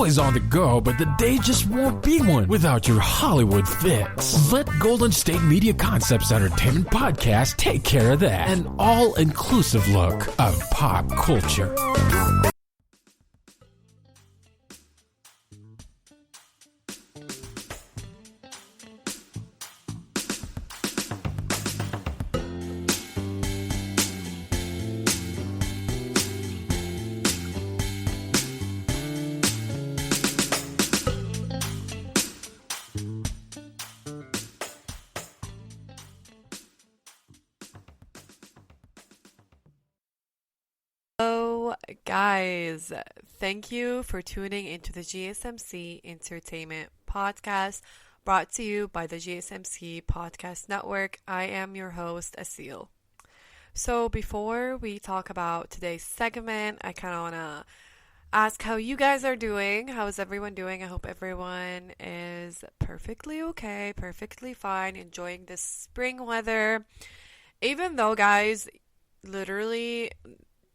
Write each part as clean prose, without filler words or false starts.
always on the go, but the day just won't be one without your Hollywood fix. Let Golden State Media Concepts Entertainment Podcast take care of that. An all-inclusive look of pop culture. Hello, guys. Thank you for tuning into the GSMC Entertainment Podcast brought to you by the GSMC Podcast Network. I am your host, Aseel. So before we talk about today's segment, I kind of want to ask how you guys are doing. How is everyone doing? I hope everyone is perfectly okay, perfectly fine, enjoying this spring weather. Even though, guys, literally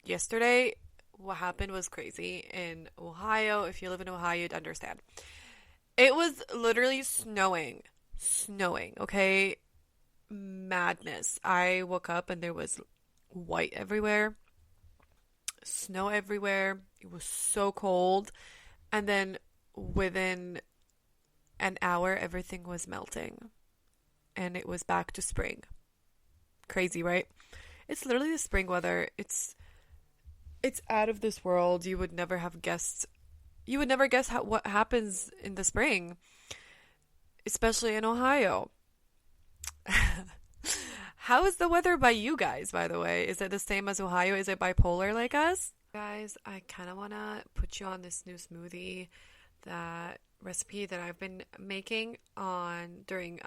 yesterday, what happened was crazy in Ohio. If you live in Ohio, you'd understand. It was literally snowing, okay? Madness. I woke up and there was white everywhere, snow everywhere. It was so cold. And then within an hour, everything was melting. And it was back to spring. Crazy, right? It's literally the spring weather. It's out of this world. You would never have guessed. You would never guess what happens in the spring, especially in Ohio. How is the weather by you guys, by the way? Is it the same as Ohio? Is it bipolar like us? Guys, I kind of want to put you on this new smoothie, that recipe that I've been making during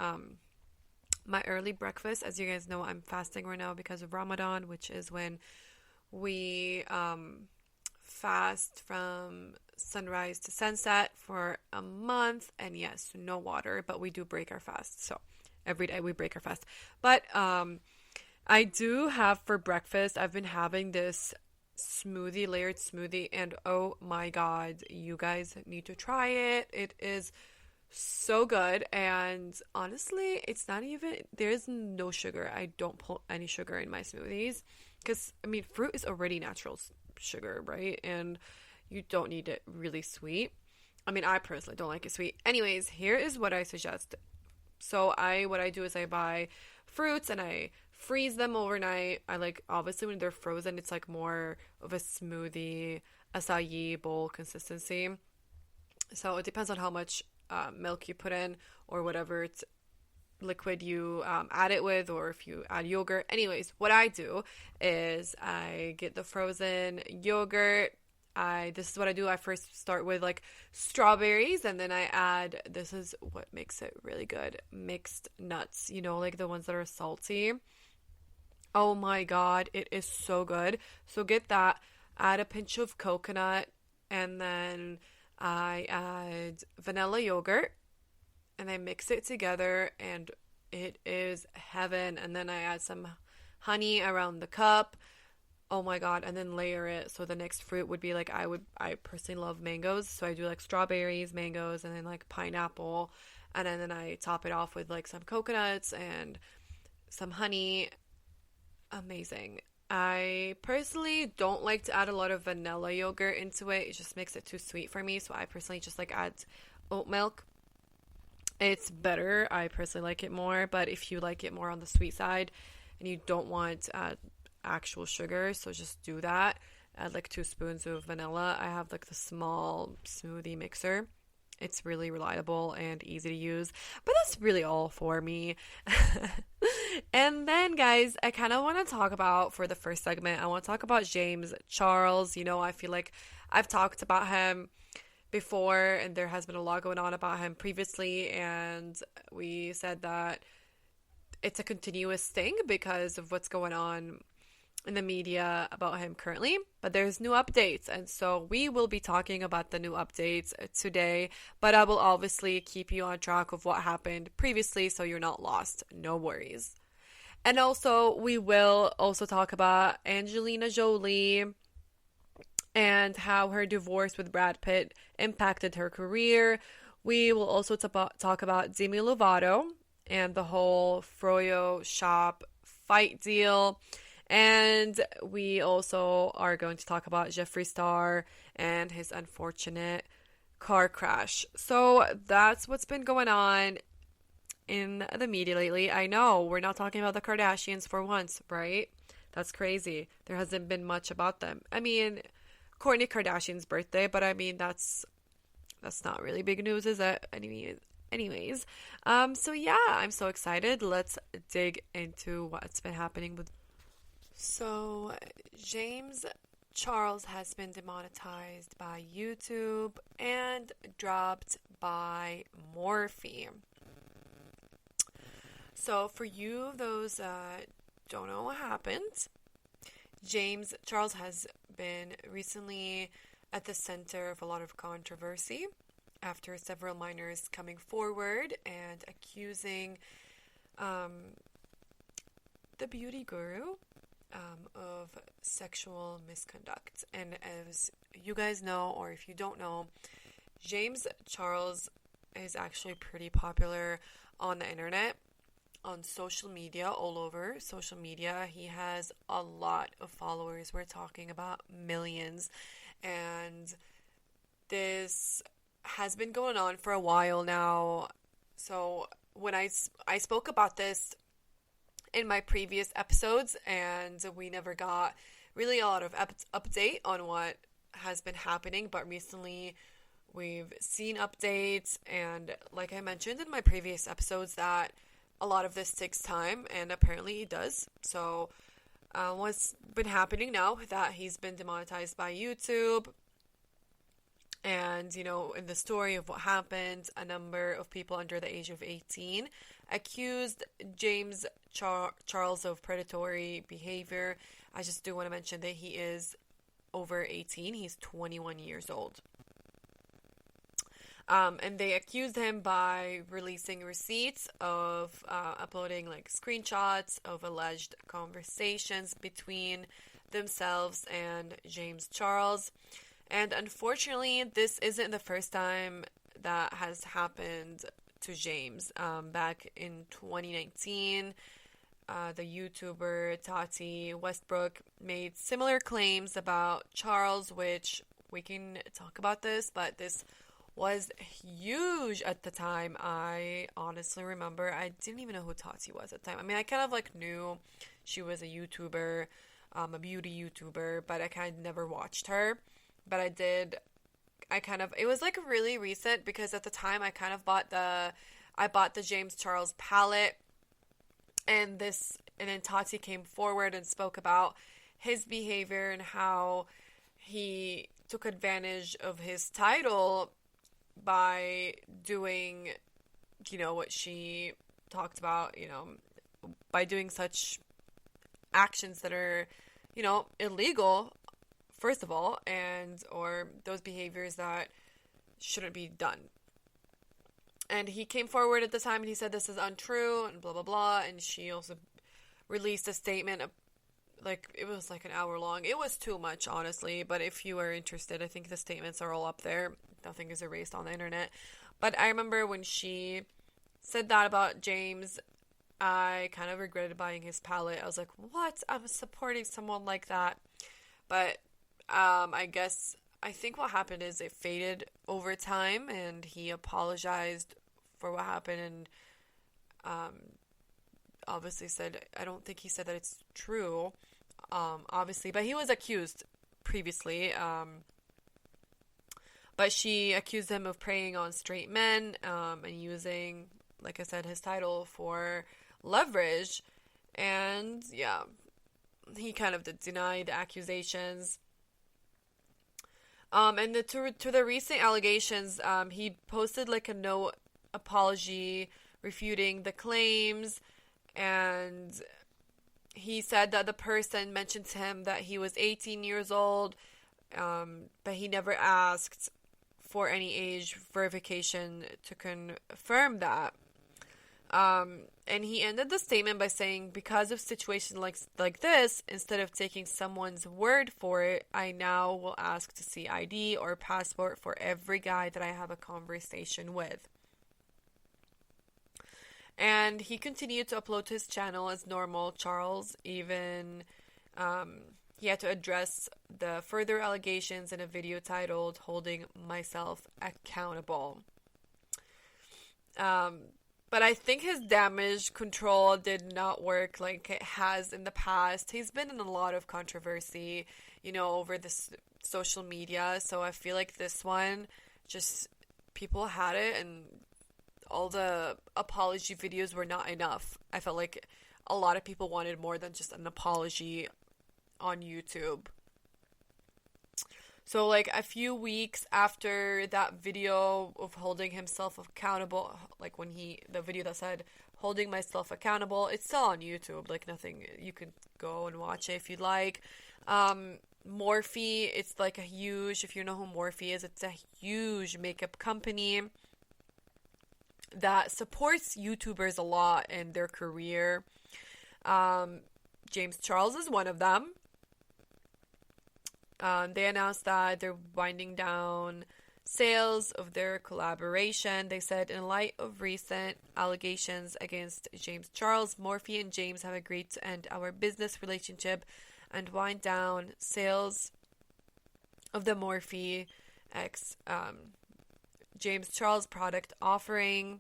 my early breakfast. As you guys know, I'm fasting right now because of Ramadan, which is when we fast from sunrise to sunset for a month, and yes, no water, but we do break our fast. So every day we break our fast. But I do have for breakfast, I've been having this layered smoothie, and oh my god, you guys need to try it. It is so good, and honestly, it's not even, there's no sugar. I don't put any sugar in my smoothies because, I mean, fruit is already natural sugar, right? And you don't need it really sweet. I mean, I personally don't like it sweet. Anyways, here is what I suggest. So what I do is I buy fruits and I freeze them overnight. Obviously when they're frozen, it's like more of a smoothie, acai bowl consistency. So it depends on how much milk you put in or whatever liquid you add it with, or if you add yogurt. Anyways, what I do is I get the frozen yogurt. This is what I do. I first start with like strawberries, and then I add, this is what makes it really good, mixed nuts, like the ones that are salty. Oh my god, it is so good. So get that, add a pinch of coconut, and then I add vanilla yogurt, and I mix it together, and it is heaven. And then I add some honey around the cup. Oh my god, and then layer it. So the next fruit would be like, I personally love mangoes, so I do like strawberries, mangoes, and then like pineapple, and then I top it off with like some coconuts and some honey. Amazing. I personally don't like to add a lot of vanilla yogurt into it. It just makes it too sweet for me, so I personally just like add oat milk. It's better. I personally like it more, but if you like it more on the sweet side and you don't want actual sugar, so just do that. Add like 2 spoons of vanilla. I have like the small smoothie mixer. It's really reliable and easy to use, but that's really all for me. And then, guys, I kind of want to talk about, for the first segment, I want to talk about James Charles. I feel like I've talked about him before, and there has been a lot going on about him previously, and we said that it's a continuous thing because of what's going on in the media about him currently, but there's new updates, and so we will be talking about the new updates today, but I will obviously keep you on track of what happened previously so you're not lost. No worries. And also we will also talk about Angelina Jolie and how her divorce with Brad Pitt impacted her career. We will also talk about Demi Lovato and the whole Froyo shop fight deal. And we also are going to talk about Jeffree Star and his unfortunate car crash. So that's what's been going on in the media lately. I know we're not talking about the Kardashians for once, right? That's crazy. There hasn't been much about them. I mean, Kourtney Kardashian's birthday, but I mean that's not really big news, is it? Anyways, so yeah, I'm so excited. Let's dig into what's been happening with. So James Charles has been demonetized by YouTube and dropped by Morphe. So for you, those don't know what happened, James Charles has been recently at the center of a lot of controversy after several minors coming forward and accusing the beauty guru of sexual misconduct. And as you guys know, or if you don't know, James Charles is actually pretty popular on the internet, on social media, all over social media. He has a lot of followers. We're talking about millions. And this has been going on for a while now. So when I spoke about this in my previous episodes, and we never got really a lot of update on what has been happening, but recently we've seen updates, and like I mentioned in my previous episodes, that a lot of this takes time, and apparently it does. So what's been happening now that he's been demonetized by YouTube, and in the story of what happened, a number of people under the age of 18 accused James Charles of predatory behavior. I just do want to mention that he is over 18. He's 21 years old. And they accused him by releasing receipts of uploading screenshots of alleged conversations between themselves and James Charles. And unfortunately, this isn't the first time that has happened to James. Back in 2019, the YouTuber Tati Westbrook made similar claims about Charles, which we can talk about this, but this was huge at the time. I honestly remember, I didn't even know who Tati was at the time. I mean, I kind of knew she was a YouTuber, a beauty YouTuber, but I kind of never watched her. But it was really recent, because at the time I bought the James Charles palette, and then Tati came forward and spoke about his behavior and how he took advantage of his title by doing, what she talked about, by doing such actions that are, illegal, first of all, or those behaviors that shouldn't be done. And he came forward at the time and he said this is untrue and blah, blah, blah. And she also released a statement, it was an hour long. It was too much, honestly. But if you are interested, I think the statements are all up there. Nothing is erased on the internet. But I remember when she said that about James, I kind of regretted buying his palette. I was like, what? I'm supporting someone like that. But I think what happened is it faded over time, and he apologized for what happened, and obviously said, I don't think he said that it's true, obviously, but he was accused previously, but she accused him of preying on straight men, and using, like I said, his title for leverage, and yeah, he kind of denied the accusations. And to the recent allegations, he posted a no apology refuting the claims, and he said that the person mentioned to him that he was 18 years old, but he never asked for any age verification to confirm that. And he ended the statement by saying, because of situations like this, instead of taking someone's word for it, I now will ask to see ID or passport for every guy that I have a conversation with. And he continued to upload to his channel as normal. Charles even, he had to address the further allegations in a video titled Holding Myself Accountable. But I think his damage control did not work like it has in the past. He's been in a lot of controversy, over this social media. So I feel like this one, just people had it, and all the apology videos were not enough. I felt like a lot of people wanted more than just an apology on YouTube. So like a few weeks after that video of holding himself accountable, like the video that said holding myself accountable, it's still on YouTube, like nothing, you can go and watch it if you'd like. Morphe, it's like if you know who Morphe is, it's a huge makeup company that supports YouTubers a lot in their career. James Charles is one of them. They announced that they're winding down sales of their collaboration. They said, in light of recent allegations against James Charles, Morphe and James have agreed to end our business relationship and wind down sales of the Morphe X James Charles product offering.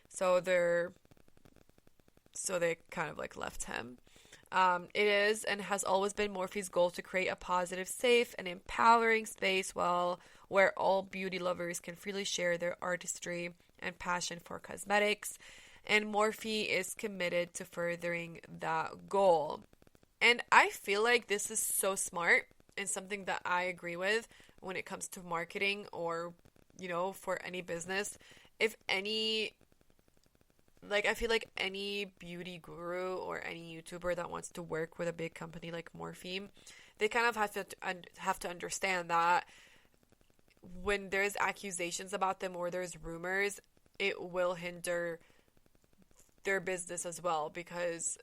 So they kind of like left him. It is and has always been Morphe's goal to create a positive, safe, and empowering space where all beauty lovers can freely share their artistry and passion for cosmetics. And Morphe is committed to furthering that goal. And I feel like this is so smart and something that I agree with when it comes to marketing or, for any business. I feel like any beauty guru or any YouTuber that wants to work with a big company like Morphe, they kind of have to understand that when there's accusations about them or there's rumors, it will hinder their business as well, because,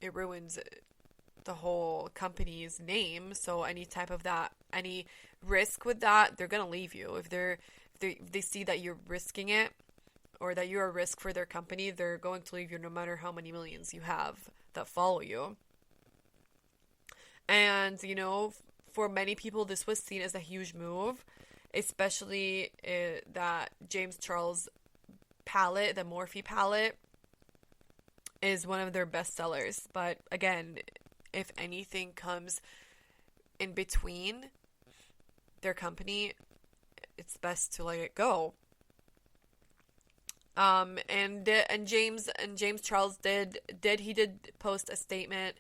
it ruins the whole company's name. So any risk with that, they're going to leave you. If they see that you're risking it, or that you're a risk for their company, they're going to leave you no matter how many millions you have that follow you. And, for many people, this was seen as a huge move, especially that James Charles palette, the Morphe palette, is one of their best sellers. But again, if anything comes in between their company, it's best to let it go. And James Charles did post a statement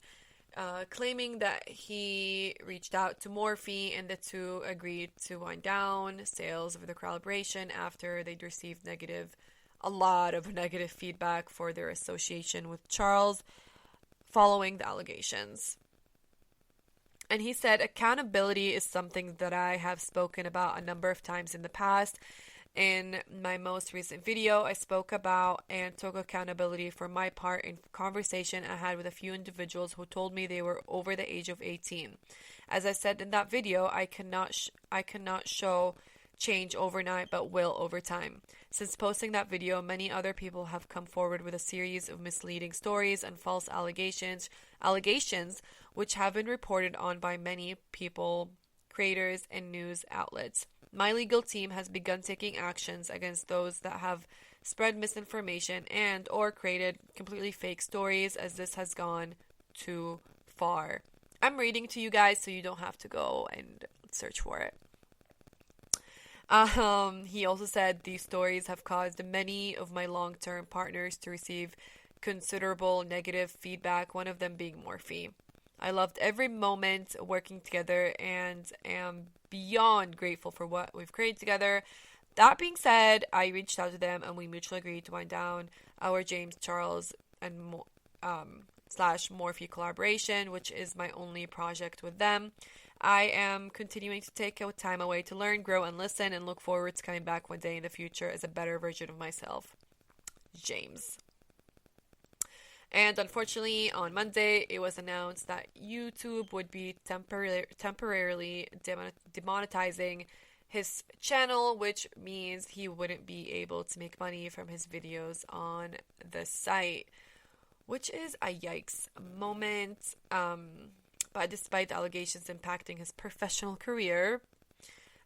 claiming that he reached out to Morphe and the two agreed to wind down sales of the collaboration after they'd received a lot of negative feedback for their association with Charles following the allegations. And he said, accountability is something that I have spoken about a number of times in the past. In my most recent video, I spoke about and took accountability for my part in conversation I had with a few individuals who told me they were over the age of 18. As I said in that video, I cannot show change overnight, but will over time. Since posting that video, many other people have come forward with a series of misleading stories and false allegations which have been reported on by many people, creators, and news outlets. My legal team has begun taking actions against those that have spread misinformation and or created completely fake stories, as this has gone too far. I'm reading to you guys so you don't have to go and search for it. He also said these stories have caused many of my long-term partners to receive considerable negative feedback, one of them being Morphe. I loved every moment working together and am beyond grateful for what we've created together. That being said, I reached out to them and we mutually agreed to wind down our James Charles and / Morphe collaboration, which is my only project with them. I am continuing to take time away to learn, grow, and listen, and look forward to coming back one day in the future as a better version of myself. James. And unfortunately, on Monday, it was announced that YouTube would be temporarily demonetizing his channel, which means he wouldn't be able to make money from his videos on the site, which is a yikes moment. But despite the allegations impacting his professional career,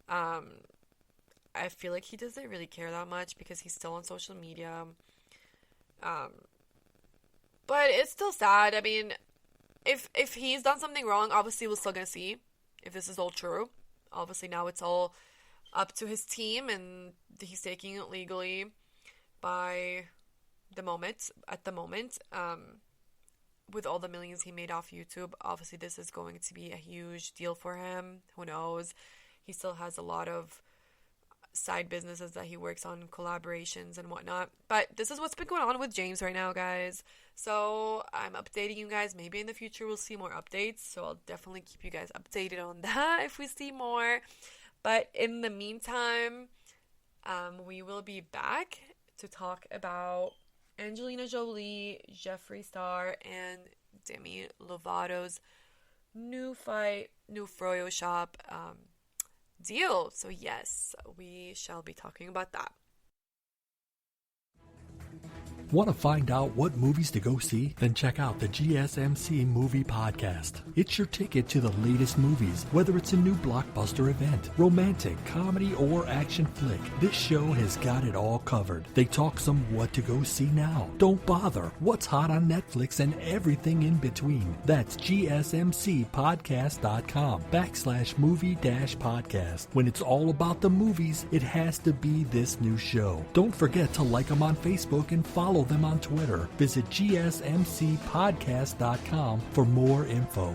I feel like he doesn't really care that much because he's still on social media. But it's still sad. I mean, if he's done something wrong, obviously we're still gonna see if this is all true. Obviously now it's all up to his team, and he's taking it legally at the moment. With all the millions he made off YouTube, obviously this is going to be a huge deal for him. Who knows? He still has a lot of side businesses that he works on, collaborations and whatnot. But this is what's been going on with James right now, guys. So I'm updating you guys. Maybe in the future we'll see more updates. So I'll definitely keep you guys updated on that if we see more. But in the meantime, we will be back to talk about Angelina Jolie, Jeffree Star, and Demi Lovato's new Froyo shop deal. So yes, we shall be talking about that. Want to find out what movies to go see? Then check out the GSMC Movie Podcast. It's your ticket to the latest movies, whether it's a new blockbuster event, romantic, comedy, or action flick. This show has got it all covered. They talk some what to go see now. Don't bother. What's hot on Netflix and everything in between. That's gsmcpodcast.com/movie-podcast. When it's all about the movies, it has to be this new show. Don't forget to like them on Facebook and follow them on Twitter. Visit gsmcpodcast.com for more info.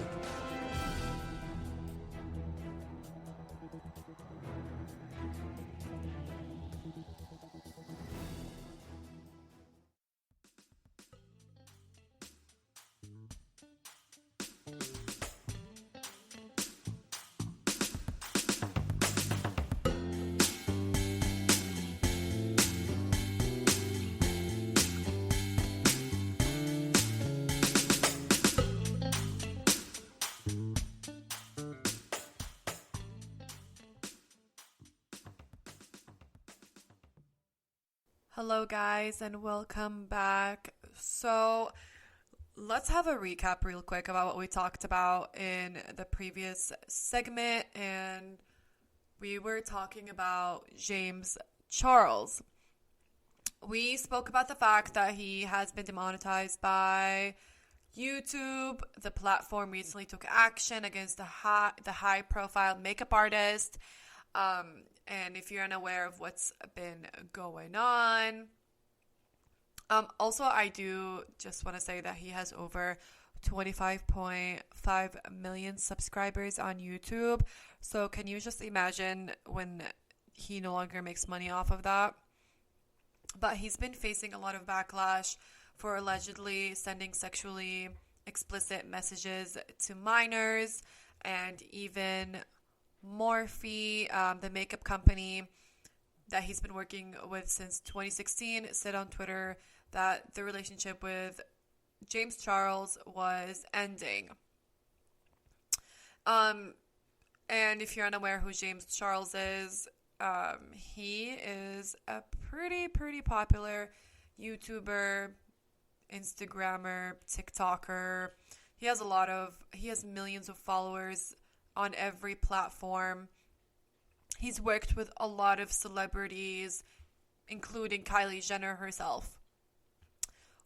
Hello guys and welcome back. So let's have a recap real quick about what we talked about in the previous segment, and we were talking about James Charles. We spoke about the fact that he has been demonetized by YouTube. The platform recently took action against the high profile makeup artist. And if you're unaware of what's been going on, also I do just want to say that he has over 25.5 million subscribers on YouTube. So can you just imagine when he no longer makes money off of that? But he's been facing a lot of backlash for allegedly sending sexually explicit messages to minors, and even Morphe, the makeup company that he's been working with since 2016, said on Twitter that the relationship with James Charles was ending. And if you're unaware who James Charles is, he is a pretty popular YouTuber, Instagrammer, TikToker. He has millions of followers on every platform. He's worked with a lot of celebrities, including Kylie Jenner herself.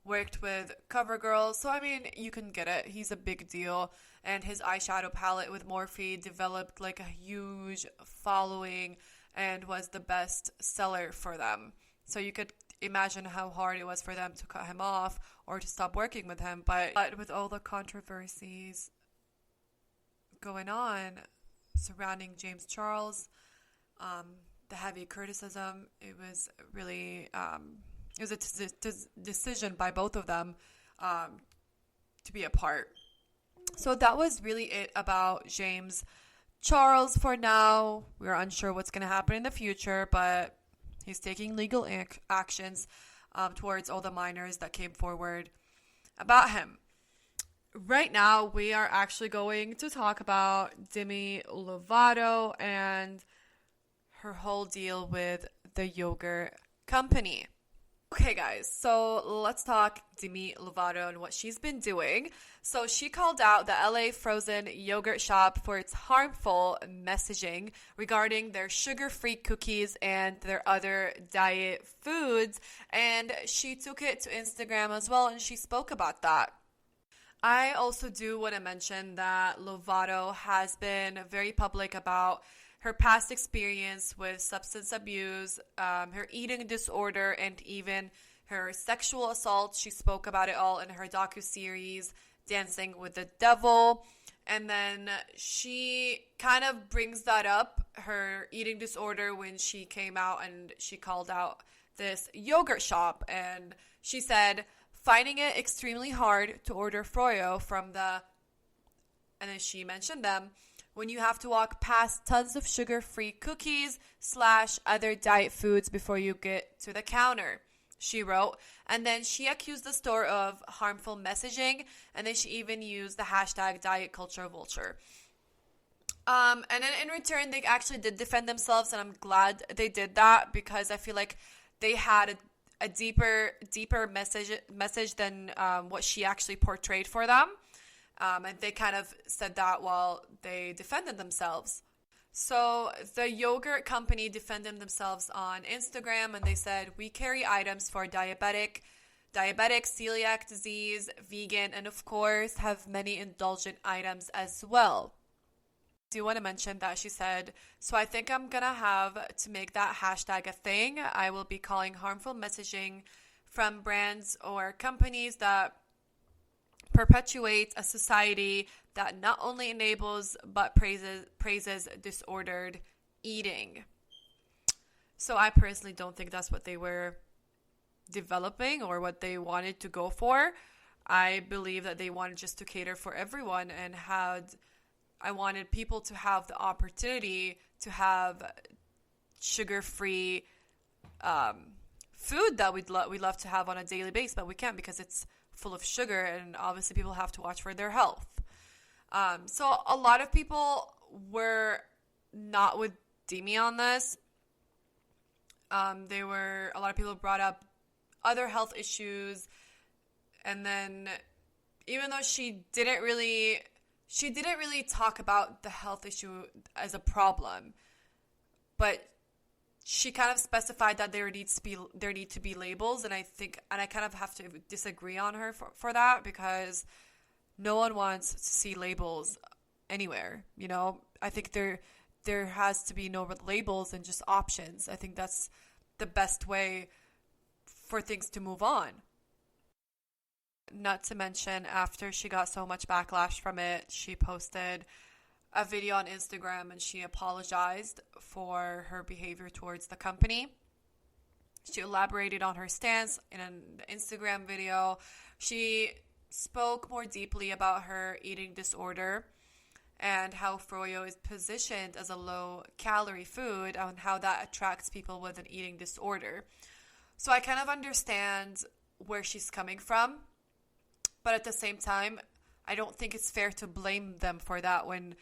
Worked with CoverGirl, so I mean, you can get it. He's a big deal, and his eyeshadow palette with Morphe developed like a huge following and was the best seller for them. So you could imagine how hard it was for them to cut him off or to stop working with him. But with all the controversies going on surrounding James Charles, the heavy criticism, it was really it was a decision by both of them to be apart. So that was really it about James Charles for now. We're unsure what's going to happen in the future, but he's taking legal actions towards all the minors that came forward about him. Right now, we are actually going to talk about Demi Lovato and her whole deal with the yogurt company. Okay, guys, so let's talk Demi Lovato and what she's been doing. So she called out the LA frozen yogurt shop for its harmful messaging regarding their sugar-free cookies and their other diet foods, and she took it to Instagram as well, and she spoke about that. I also do want to mention that Lovato has been very public about her past experience with substance abuse, her eating disorder, and even her sexual assault. She spoke about it all in her docuseries, Dancing with the Devil. And then she kind of brings that up, her eating disorder, when she came out and she called out this yogurt shop. And she said, finding it extremely hard to order froyo from the, and then she mentioned them, when you have to walk past tons of sugar-free cookies / other diet foods before you get to the counter, she wrote. And then she accused the store of harmful messaging, and then she even used the hashtag diet culture vulture. And then in return, they actually did defend themselves, and I'm glad they did that, because I feel like they had a deeper message than what she actually portrayed for them. And they kind of said that while they defended themselves. So the yogurt company defended themselves on Instagram, and they said, we carry items for diabetic, celiac disease, vegan, and of course have many indulgent items as well. I do want to mention that she said, so I think I'm going to have to make that hashtag a thing. I will be calling harmful messaging from brands or companies that perpetuate a society that not only enables but praises disordered eating. So I personally don't think that's what they were developing or what they wanted to go for. I believe that they wanted just to cater for everyone, and I wanted people to have the opportunity to have sugar-free food that we love to have on a daily basis, but we can't because it's full of sugar, and obviously people have to watch for their health. So a lot of people were not with Demi on this. A lot of people brought up other health issues, and then even though she didn't really talk about the health issue as a problem, but she kind of specified that there need to be labels, and I kind of have to disagree on her for that, because no one wants to see labels anywhere. You know, I think there has to be no labels and just options. I think that's the best way for things to move on. Not to mention, after she got so much backlash from it, she posted a video on Instagram and she apologized for her behavior towards the company. She elaborated on her stance in an Instagram video. She spoke more deeply about her eating disorder and how froyo is positioned as a low-calorie food and how that attracts people with an eating disorder. So I kind of understand where she's coming from, but at the same time, I don't think it's fair to blame them for that when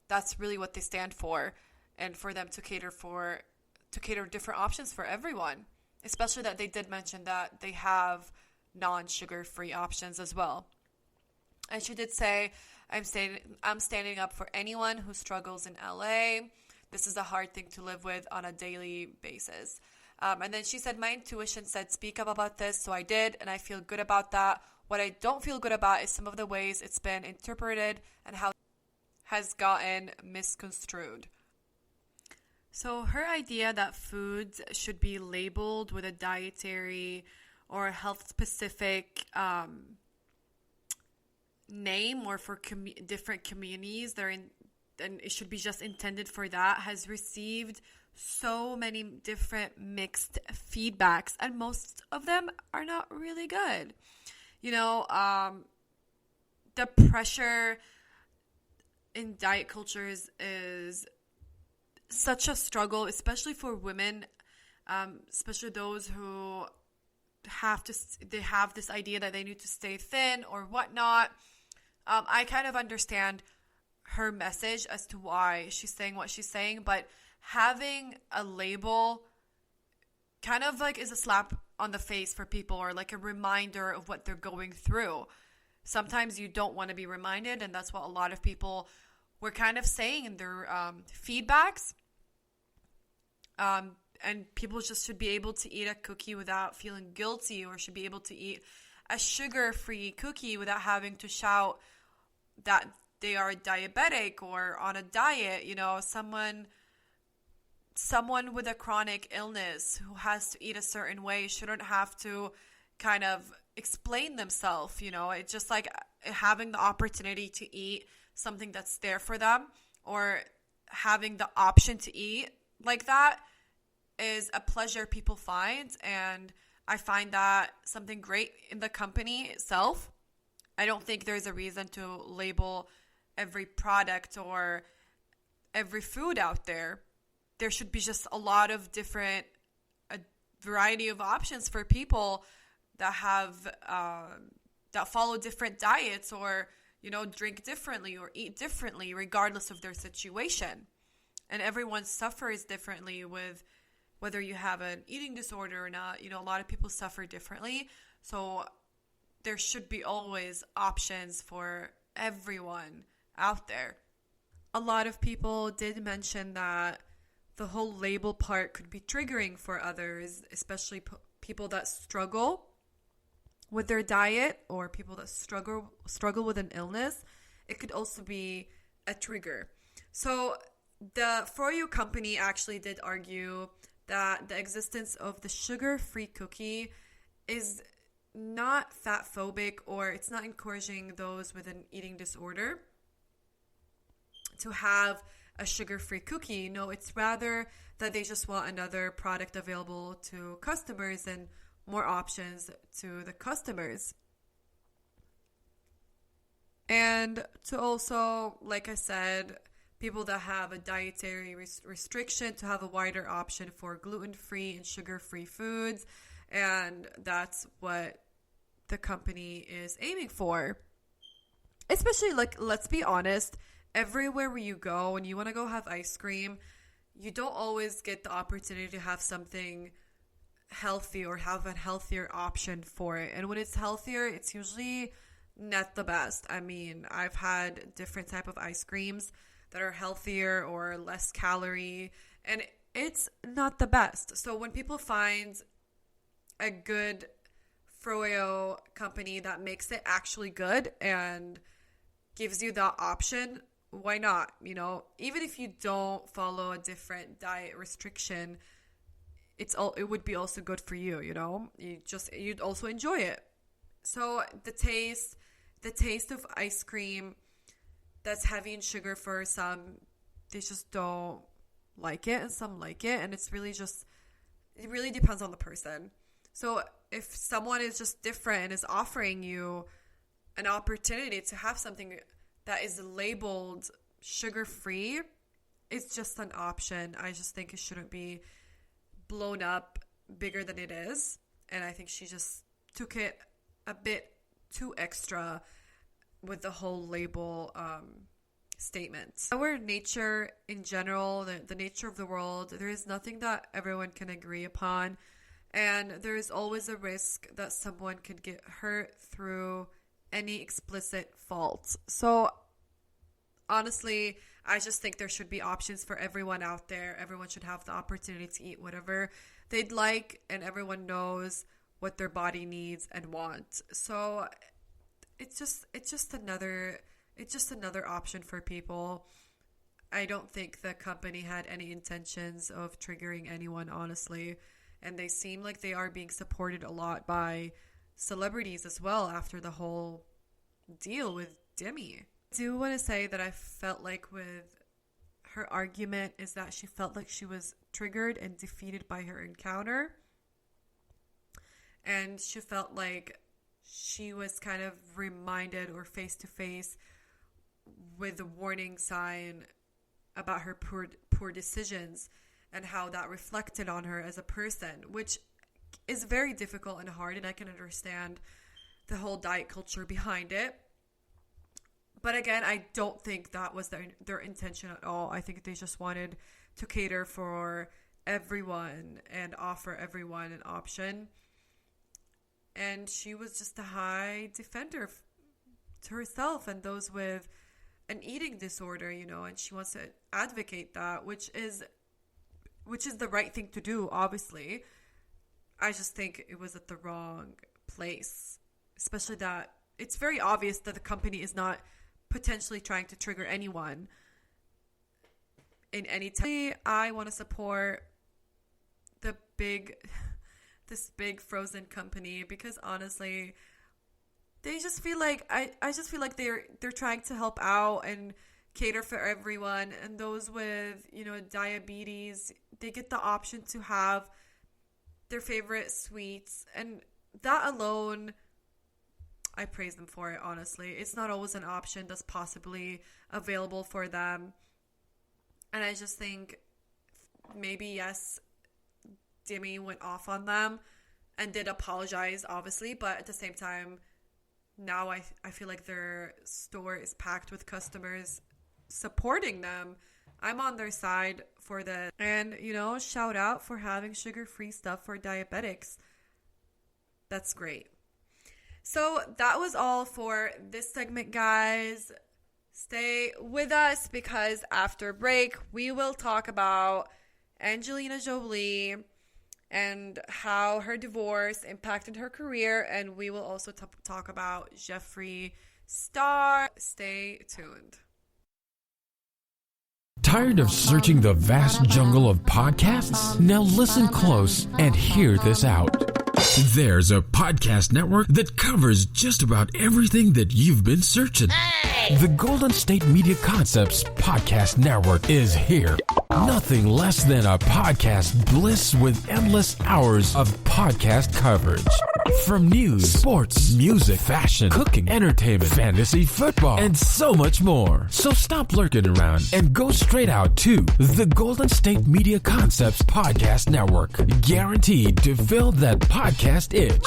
that's really what they stand for, and for them to cater different options for everyone, especially that they did mention that they have non-sugar-free options as well. And she did say, I'm standing up for anyone who struggles in LA. This is a hard thing to live with on a daily basis. And then she said, my intuition said speak up about this, so I did, and I feel good about that. What I don't feel good about is some of the ways it's been interpreted and how it has gotten misconstrued. So her idea that foods should be labeled with a dietary or health-specific name, or for different communities and it should be just intended for that, has received so many different mixed feedbacks, and most of them are not really good. You know, the pressure in diet cultures is such a struggle, especially for women, especially those who they have this idea that they need to stay thin or whatnot. I kind of understand her message as to why she's saying what she's saying, but having a label kind of like is a slap on the face for people, or like a reminder of what they're going through. Sometimes you don't want to be reminded, and that's what a lot of people were kind of saying in their feedbacks. And people just should be able to eat a cookie without feeling guilty, or should be able to eat a sugar-free cookie without having to shout that they are diabetic or on a diet. You know, someone with a chronic illness who has to eat a certain way shouldn't have to kind of explain themselves. You know, it's just like having the opportunity to eat something that's there for them, or having the option to eat like that, is a pleasure people find. And I find that something great in the company itself. I don't think there's a reason to label every product or every food out there. There should be just a lot of a variety of options for people that have that follow different diets, or, you know, drink differently or eat differently regardless of their situation. And everyone suffers differently with whether you have an eating disorder or not. You know, a lot of people suffer differently. So there should be always options for everyone out there. A lot of people did mention that the whole label part could be triggering for others, especially people that struggle with their diet, or people that struggle with an illness. It could also be a trigger. So the For You company actually did argue that the existence of the sugar-free cookie is not fat phobic, or it's not encouraging those with an eating disorder to have a sugar-free cookie. No, it's rather that they just want another product available to customers and more options to the customers. And to also, like I said, people that have a dietary restriction to have a wider option for gluten-free and sugar-free foods. And that's what the company is aiming for. Especially, like, let's be honest, everywhere where you go and you want to go have ice cream, you don't always get the opportunity to have something healthy or have a healthier option for it. And when it's healthier, it's usually not the best. I mean, I've had different type of ice creams that are healthier or less calorie, and it's not the best. So when people find a good froyo company that makes it actually good and gives you that option, why not? You know, even if you don't follow a different diet restriction, it would be also good for you. You know, you'd also enjoy it. So the taste of ice cream that's heavy in sugar, for some, they just don't like it, and some like it, and it really depends on the person. So if someone is just different and is offering you an opportunity to have something that is labeled sugar-free, it's just an option. I just think it shouldn't be blown up bigger than it is, and I think she just took it a bit too extra with the whole label statement. Our nature in general, the nature of the world, there is nothing that everyone can agree upon, and there is always a risk that someone could get hurt through any explicit fault. So honestly, I just think there should be options for everyone out there. Everyone should have the opportunity to eat whatever they'd like, and everyone knows what their body needs and wants. So it's just another option for people. I don't think the company had any intentions of triggering anyone, honestly. And they seem like they are being supported a lot by celebrities as well after the whole deal with Demi. I do want to say that I felt like with her argument is that she felt like she was triggered and defeated by her encounter. And she felt like she was kind of reminded or face to face with a warning sign about her poor decisions and how that reflected on her as a person, which is very difficult and hard, and I can understand the whole diet culture behind it. But again, I don't think that was their intention at all. I think they just wanted to cater for everyone and offer everyone an option. And she was just a high defender to herself and those with an eating disorder, you know, and she wants to advocate that, which is the right thing to do, obviously. I just think it was at the wrong place, especially that it's very obvious that the company is not potentially trying to trigger anyone in any time. I want to support this big frozen company because honestly, they just feel like I just feel like they're trying to help out and cater for everyone, and those with, you know, diabetes, they get the option to have their favorite sweets, and that alone, I praise them for it. Honestly, it's not always an option that's possibly available for them, and I just think maybe, yes, Demi went off on them and did apologize, obviously, but at the same time, now I feel like their store is packed with customers supporting them. I'm on their side for this. And, you know, shout out for having sugar-free stuff for diabetics. That's great. So that was all for this segment, guys. Stay with us because after break, we will talk about Angelina Jolie and how her divorce impacted her career, and we will also talk about Jeffree Star. Stay tuned. Tired of searching the vast jungle of podcasts? Now listen close and hear this out. There's a podcast network that covers just about everything that you've been searching. Hey! The Golden State Media Concepts Podcast Network is here. Nothing less than a podcast bliss with endless hours of podcast coverage. From news, sports, music, fashion, cooking, entertainment, fantasy, football, and so much more. So stop lurking around and go straight out to the Golden State Media Concepts Podcast Network. Guaranteed to fill that podcast itch.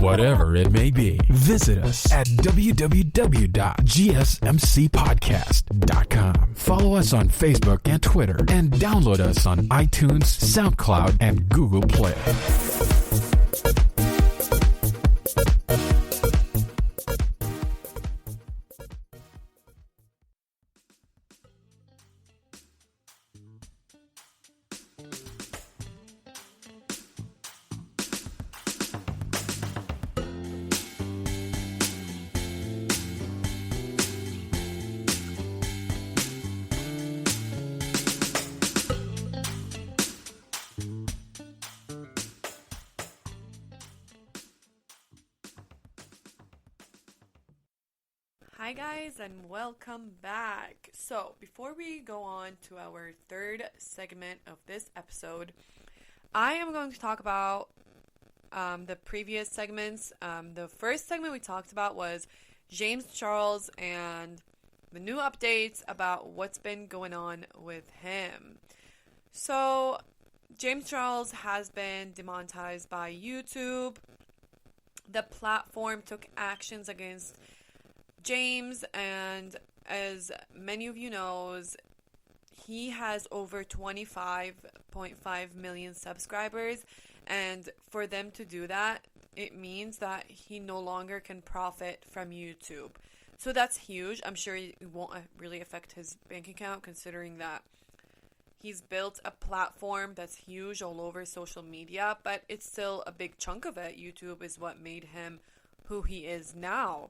Whatever it may be. Visit us at www.gsmcpodcast.com. Follow us on Facebook and Twitter, and download us on iTunes, SoundCloud, and Google Play. Hi guys, and welcome back. So before we go on to our third segment of this episode, I am going to talk about the previous segments. The first segment we talked about was James Charles and the new updates about what's been going on with him. So James Charles has been demonetized by YouTube. The platform took actions against James, and as many of you knows, he has over 25.5 million subscribers, and for them to do that, it means that he no longer can profit from YouTube. So that's huge. I'm sure it won't really affect his bank account, considering that he's built a platform that's huge all over social media, but it's still a big chunk of it. YouTube is what made him who he is now.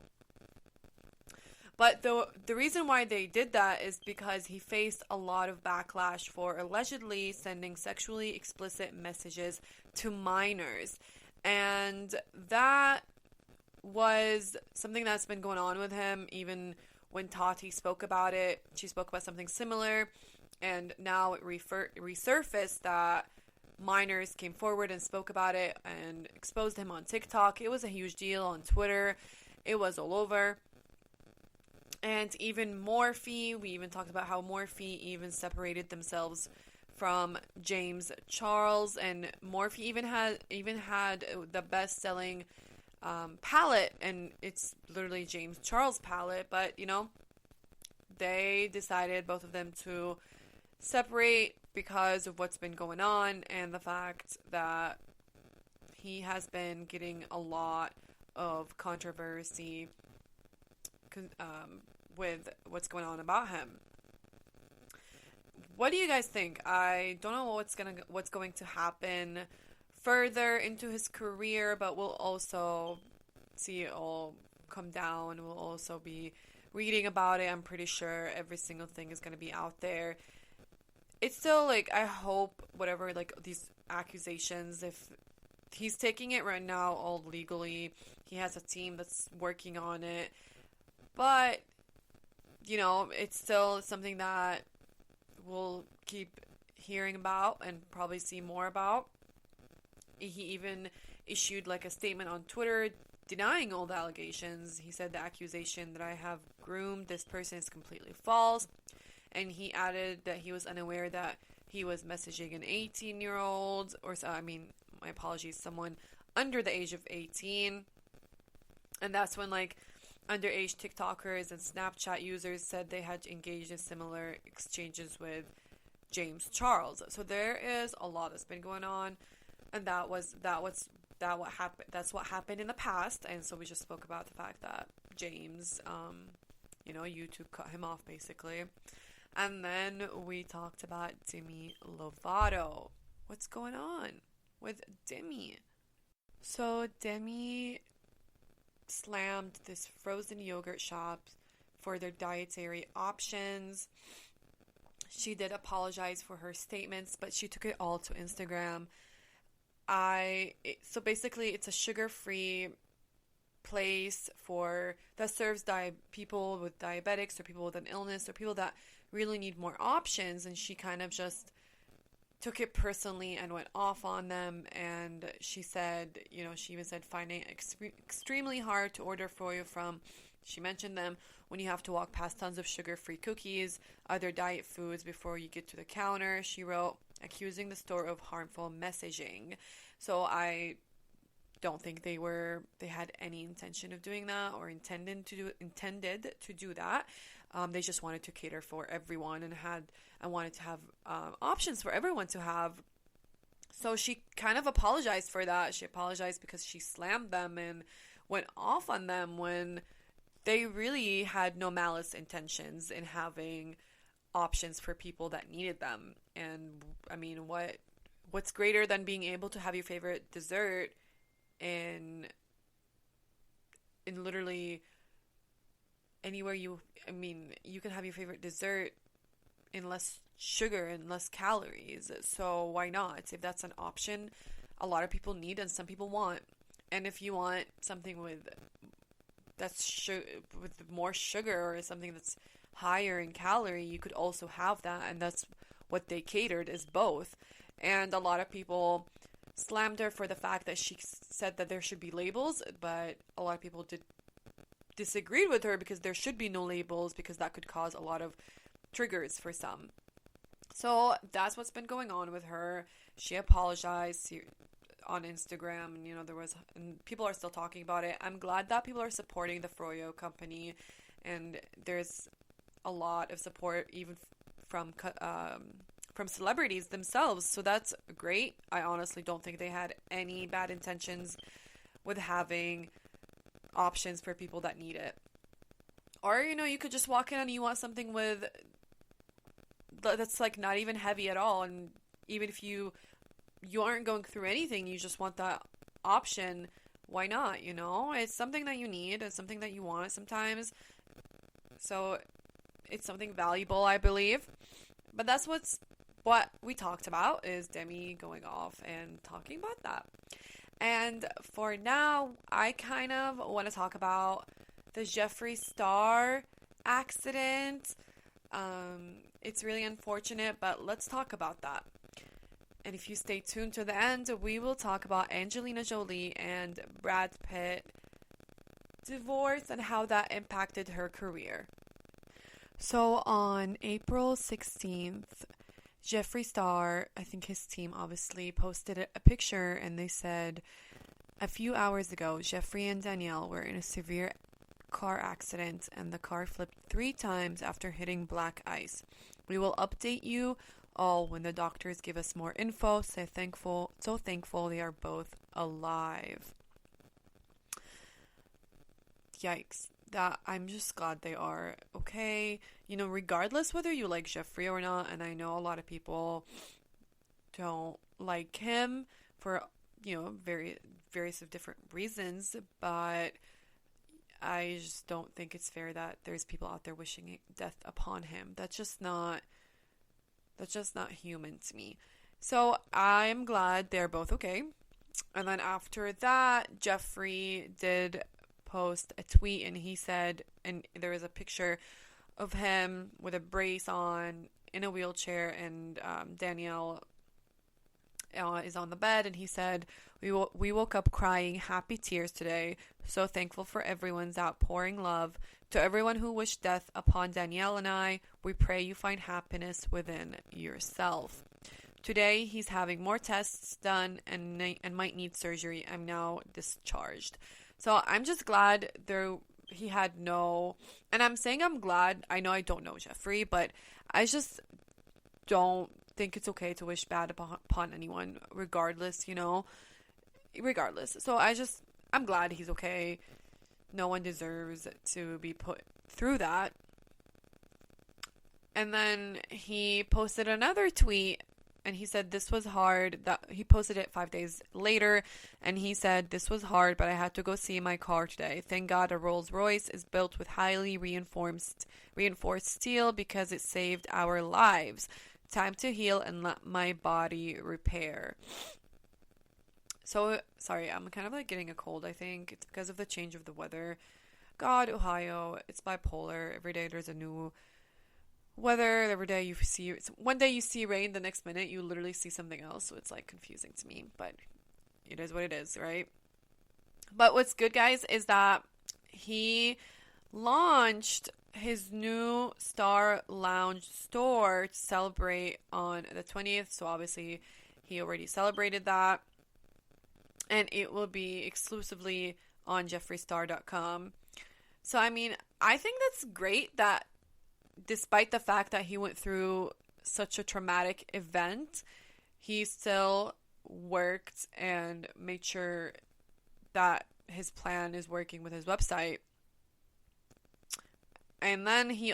But the reason why they did that is because he faced a lot of backlash for allegedly sending sexually explicit messages to minors. And that was something that's been going on with him. Even when Tati spoke about it, she spoke about something similar. And now it resurfaced that minors came forward and spoke about it and exposed him on TikTok. It was a huge deal on Twitter. It was all over. And even Morphe, we even talked about how Morphe even separated themselves from James Charles, and Morphe even had the best-selling palette, and it's literally James Charles palette. But you know, they decided, both of them, to separate because of what's been going on and the fact that he has been getting a lot of controversy with what's going on about him. What do you guys think? I don't know what's going to happen further into his career, but we'll also see it all come down. We'll also be reading about it. I'm pretty sure every single thing is going to be out there. It's still, like, I hope whatever, like, these accusations, if he's taking it right now all legally, he has a team that's working on it, but, you know, it's still something that we'll keep hearing about and probably see more about. He even issued, like, a statement on Twitter denying all the allegations. He said the accusation that I have groomed this person is completely false. And he added that he was unaware that he was messaging an 18-year-old, or, I mean, my apologies, someone under the age of 18. And that's when, like, underage TikTokers and Snapchat users said they had engaged in similar exchanges with James Charles. So there is a lot that's been going on, and that's what happened in the past. And so we just spoke about the fact that James, you know, YouTube cut him off basically. And then we talked about Demi Lovato. What's going on with Demi? So Demi slammed this frozen yogurt shop for their dietary options. She did apologize for her statements, but she took it all to Instagram. So basically, it's a sugar-free place that serves people with diabetics, or people with an illness, or people that really need more options. And she kind of just took it personally and went off on them. And she said, you know, she even said finding it extremely hard to order froyo from. She mentioned them when you have to walk past tons of sugar-free cookies, other diet foods before you get to the counter. She wrote, accusing the store of harmful messaging. So I don't think they had any intention of doing that, or intended to do that. They just wanted to cater for everyone and wanted to have options for everyone to have. So she kind of apologized for that. She apologized because she slammed them and went off on them when they really had no malice intentions in having options for people that needed them. And I mean, what's greater than being able to have your favorite dessert in literally anywhere you can have your favorite dessert in less sugar and less calories. So why not? If that's an option a lot of people need and some people want. And if you want something with more sugar, or something that's higher in calorie, you could also have that. And that's what they catered, is both. And a lot of people slammed her for the fact that she said that there should be labels, but a lot of people disagreed with her because there should be no labels, because that could cause a lot of triggers for some. So that's what's been going on with her. She apologized on Instagram, and and people are still talking about it. I'm glad that people are supporting the froyo company, and there's a lot of support even from celebrities themselves. So that's great. I honestly don't think they had any bad intentions with having options for people that need it. Or, you could just walk in and you want something that's like not even heavy at all, and even if you aren't going through anything, you just want that option, why not? It's something that you need and something that you want sometimes, so it's something valuable, I believe. But that's what we talked about, is Demi going off and talking about that. And for now, I kind of want to talk about the Jeffree Star accident. It's really unfortunate, but let's talk about that. And if you stay tuned to the end, we will talk about Angelina Jolie and Brad Pitt divorce and how that impacted her career. So on April 16th, Jeffree Star, I think his team obviously posted a picture, and they said, a few hours ago, Jeffree and Danielle were in a severe car accident and the car flipped 3 times after hitting black ice. We will update you all when the doctors give us more info. So thankful they are both alive. Yikes. That I'm just glad they are okay. You know, regardless whether you like Jeffree or not, and I know a lot of people don't like him for, you know, various of different reasons, but I just don't think it's fair that there's people out there wishing death upon him. That's just not human to me. So I'm glad they're both okay. And then after that, Jeffree did post a tweet, and he said, and there was a picture of him with a brace on in a wheelchair, and Danielle is on the bed, and he said, we woke up crying happy tears today, so thankful for everyone's outpouring love. To everyone who wished death upon Danielle and I, we pray you find happiness within yourself. Today he's having more tests done and might need surgery. I'm now discharged. So I'm just glad he had no, and I'm saying I'm glad, I know I don't know Jeffree, but I just don't think it's okay to wish bad upon anyone, regardless, you know, so I'm glad he's okay. No one deserves to be put through that. And then he posted another tweet, and he said this was hard. That he posted it 5 days later, and he said this was hard, but I had to go see my car today. Thank God a Rolls Royce is built with highly reinforced steel because it saved our lives. Time to heal and let my body repair. So, sorry, I'm kind of like getting a cold, I think. It's because of the change of the weather. God, Ohio, it's bipolar. Every day there's a new weather. Every day one day you see rain, the next minute you literally see something else. So it's like confusing to me, but it is what it is, right? But what's good, guys, is that he launched his new Star Lounge store to celebrate on the 20th. So obviously he already celebrated that. And it will be exclusively on jeffreestar.com. So, I mean, I think that's great that despite the fact that he went through such a traumatic event, he still worked and made sure that his plan is working with his website. And then he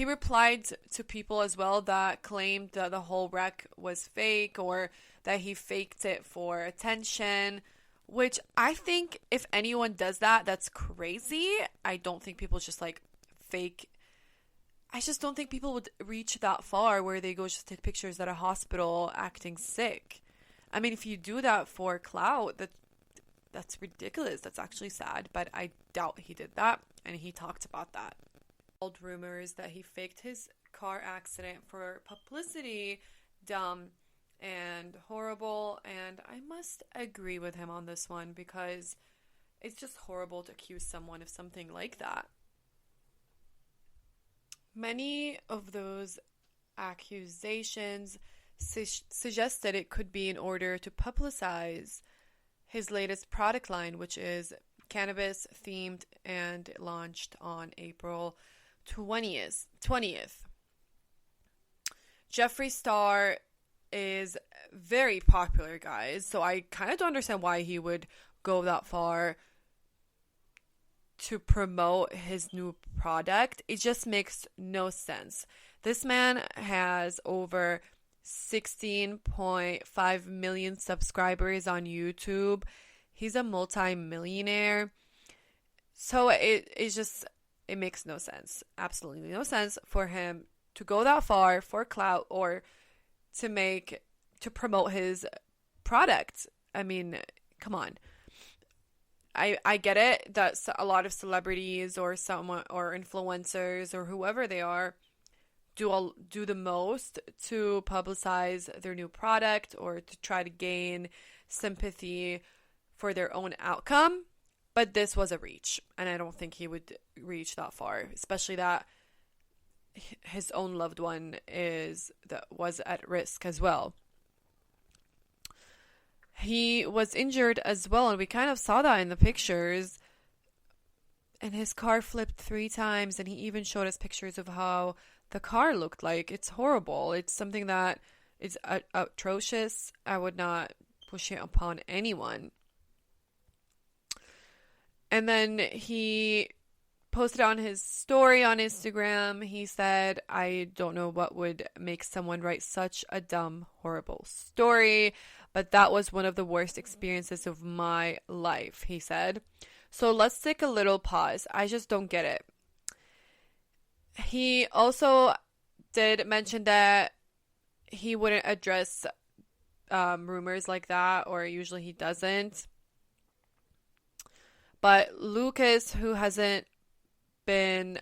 replied to people as well that claimed that the whole wreck was fake or that he faked it for attention, which I think if anyone does that, that's crazy. I don't think people just like fake. I just don't think people would reach that far where they go just take pictures at a hospital acting sick. I mean, if you do that for clout, that's ridiculous. That's actually sad, but I doubt he did that, and he talked about that. Old rumors that he faked his car accident for publicity, dumb and horrible, and I must agree with him on this one because it's just horrible to accuse someone of something like that. Many of those accusations suggested it could be in order to publicize his latest product line, which is cannabis themed and launched on April 20th. Jeffree Star is very popular, guys, so I kind of don't understand why he would go that far to promote his new product. It just makes no sense. This man has over 16.5 million subscribers on YouTube. He's a multi-millionaire. So it makes no sense. Absolutely no sense for him to go that far for clout or to promote his product. I mean, come on. I get it that a lot of celebrities or someone or influencers or whoever they are do the most to publicize their new product or to try to gain sympathy for their own outcome. But this was a reach, and I don't think he would reach that far, especially that his own loved one was at risk as well. He was injured as well, and we kind of saw that in the pictures. And his car flipped 3 times, and he even showed us pictures of how the car looked like. It's horrible. It's something that is atrocious. I would not push it upon anyone. And then he posted on his story on Instagram, he said, "I don't know what would make someone write such a dumb, horrible story, but that was one of the worst experiences of my life," he said. So let's take a little pause. I just don't get it. He also did mention that he wouldn't address rumors like that, or usually he doesn't. But Lucas, who hasn't been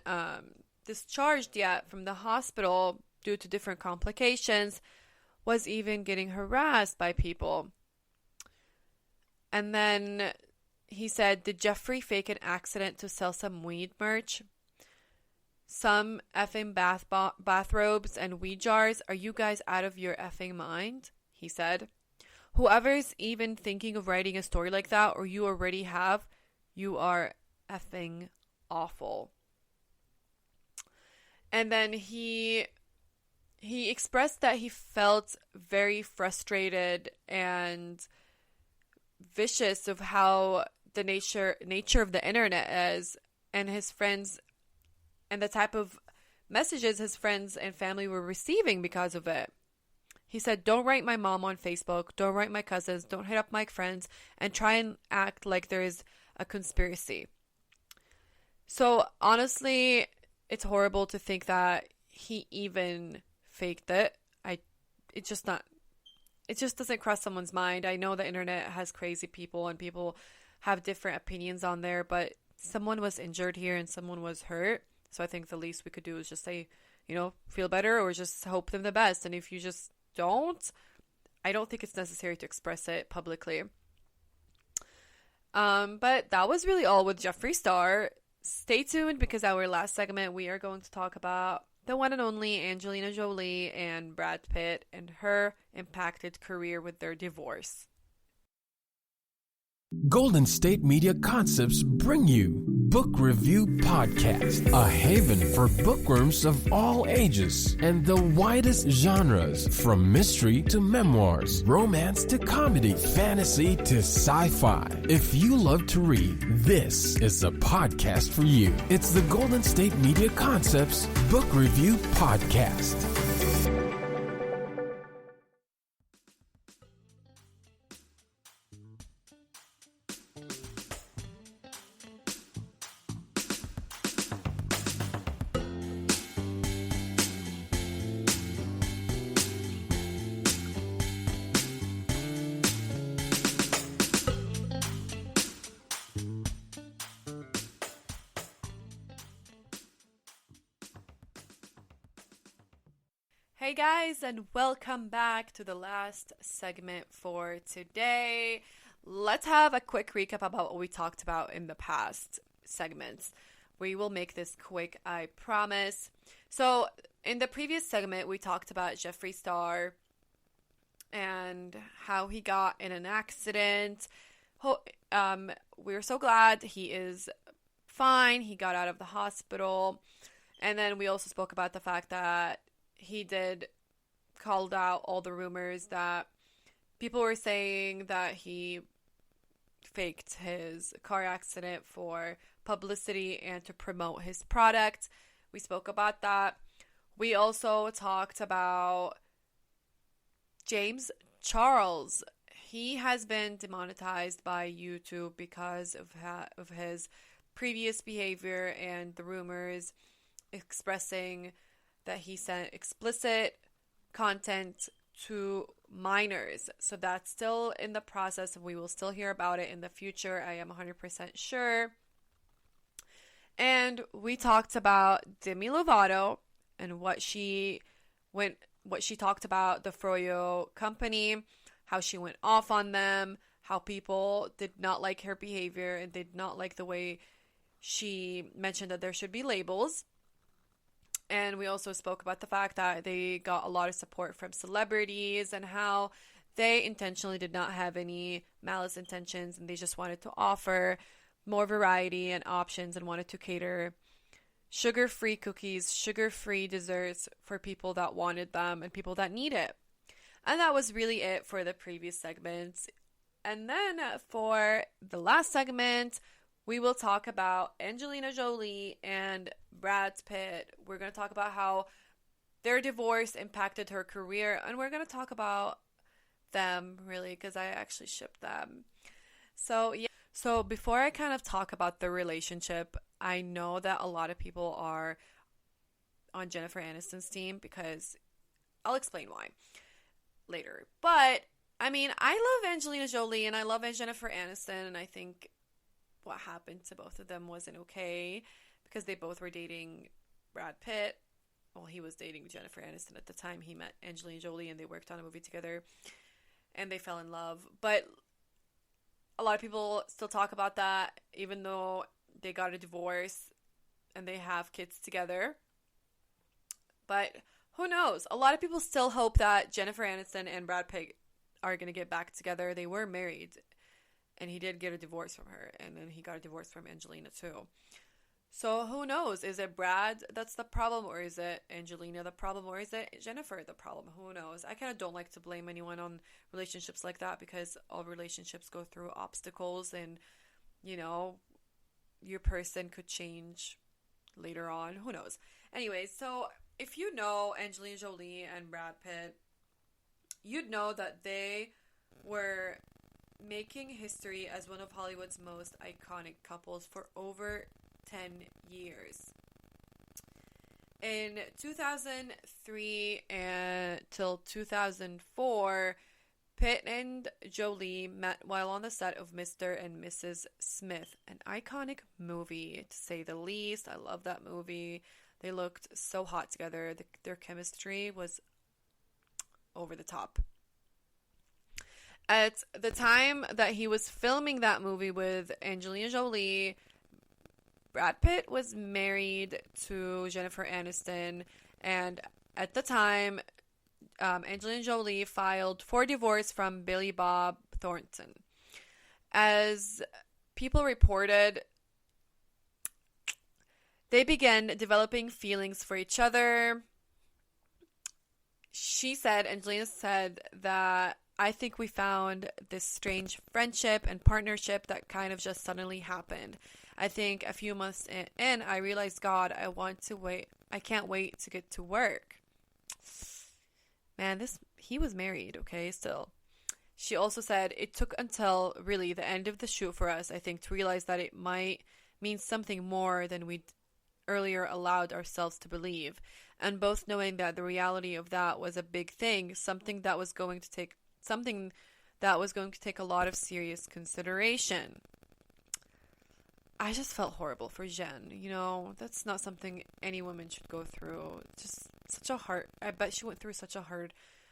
discharged yet from the hospital due to different complications, was even getting harassed by people. And then he said, "Did Jeffree fake an accident to sell some weed merch? Some effing bathrobes and weed jars? Are you guys out of your effing mind?" he said. "Whoever's even thinking of writing a story like that, or you already have, you are effing awful." And then he expressed that he felt very frustrated and vicious of how the nature of the internet is, and his friends, and the type of messages his friends and family were receiving because of it. He said, "Don't write my mom on Facebook, don't write my cousins, don't hit up my friends, and try and act like there is a conspiracy." So honestly, it's horrible to think that he even faked it. It just doesn't cross someone's mind. I know the internet has crazy people and people have different opinions on there, but someone was injured here and someone was hurt. So I think the least we could do is just say, feel better, or just hope them the best. And if you just don't, I don't think it's necessary to express it publicly. But that was really all with Jeffree Star. Stay tuned, because our last segment, we are going to talk about the one and only Angelina Jolie and Brad Pitt and her impacted career with their divorce. Golden State Media Concepts bring you Book Review Podcast, a haven for bookworms of all ages and the widest genres, from mystery to memoirs, romance to comedy, fantasy to sci-fi. If you love to read, this is the podcast for you. It's the Golden State Media Concepts Book Review Podcast. Hey guys, and welcome back to the last segment for today. Let's have a quick recap about what we talked about in the past segments. We will make this quick, I promise. So in the previous segment, we talked about Jeffree Star and how he got in an accident. We're so glad he is fine. He got out of the hospital. And then we also spoke about the fact that he called out all the rumors that people were saying that he faked his car accident for publicity and to promote his product. We spoke about that. We also talked about James Charles. He has been demonetized by YouTube because of his previous behavior and the rumors expressing that he sent explicit content to minors. So that's still in the process, and we will still hear about it in the future. I am 100% sure. And we talked about Demi Lovato and what she talked about the Froyo company, how she went off on them, how people did not like her behavior and did not like the way she mentioned that there should be labels. And we also spoke about the fact that they got a lot of support from celebrities and how they intentionally did not have any malice intentions, and they just wanted to offer more variety and options and wanted to cater sugar-free cookies, sugar-free desserts for people that wanted them and people that need it. And that was really it for the previous segments. And then for the last segment, we will talk about Angelina Jolie and Brad Pitt. We're going to talk about how their divorce impacted her career, and we're going to talk about them, really, because I actually ship them. So, yeah. So, before I kind of talk about the relationship, I know that a lot of people are on Jennifer Aniston's team, because I'll explain why later. But, I mean, I love Angelina Jolie and I love Jennifer Aniston, and I think what happened to both of them wasn't okay, because they both were dating Brad Pitt. Well, he was dating Jennifer Aniston at the time he met Angelina Jolie, and they worked on a movie together, and they fell in love. But a lot of people still talk about that, even though they got a divorce and they have kids together. But who knows? A lot of people still hope that Jennifer Aniston and Brad Pitt are going to get back together. They were married, and he did get a divorce from her, and then he got a divorce from Angelina too. So who knows? Is it Brad that's the problem, or is it Angelina the problem, or is it Jennifer the problem? Who knows? I kind of don't like to blame anyone on relationships like that, because all relationships go through obstacles, and, you know, your person could change later on. Who knows? Anyways, so if you know Angelina Jolie and Brad Pitt, you'd know that they were making history as one of Hollywood's most iconic couples for over 10 years. In 2003 till 2004, Pitt and Jolie met while on the set of Mr. and Mrs. Smith, an iconic movie, to say the least. I love that movie. They looked so hot together. Their chemistry was over the top. At the time that he was filming that movie with Angelina Jolie, Brad Pitt was married to Jennifer Aniston, and at the time, Angelina Jolie filed for divorce from Billy Bob Thornton. As people reported, they began developing feelings for each other. Angelina said that, "I think we found this strange friendship and partnership that kind of just suddenly happened. I think a few months in, I realized, God, I can't wait to get to work." Man, he was married, okay, still. She also said, "It took until really the end of the shoot for us, I think, to realize that it might mean something more than we'd earlier allowed ourselves to believe. And both knowing that the reality of that was a big thing, something that was going to take a lot of serious consideration." I just felt horrible for Jen. You know, that's not something any woman should go through. Just I bet she went through such a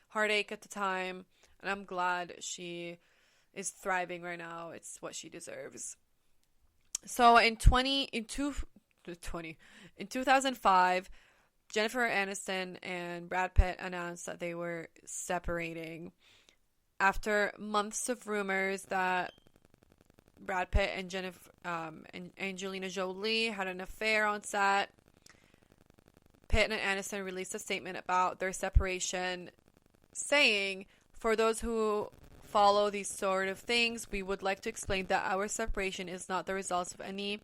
heartache at the time, and I'm glad she is thriving right now. It's what she deserves. So in 2005, Jennifer Aniston and Brad Pitt announced that they were separating. After months of rumors that Brad Pitt and Angelina Jolie had an affair on set, Pitt and Aniston released a statement about their separation, saying, "For those who follow these sort of things, we would like to explain that our separation is not the result of any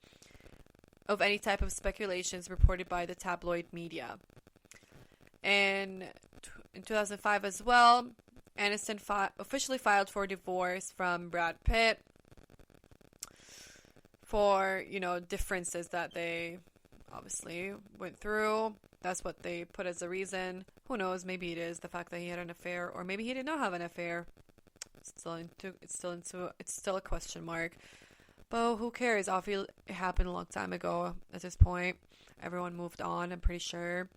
type of speculations reported by the tabloid media." And in 2005 as well, Aniston officially filed for divorce from Brad Pitt for, differences that they obviously went through. That's what they put as a reason. Who knows? Maybe it is the fact that he had an affair, or maybe he did not have an affair. It's still a question mark. But who cares? Obviously, it happened a long time ago at this point. Everyone moved on, I'm pretty sure.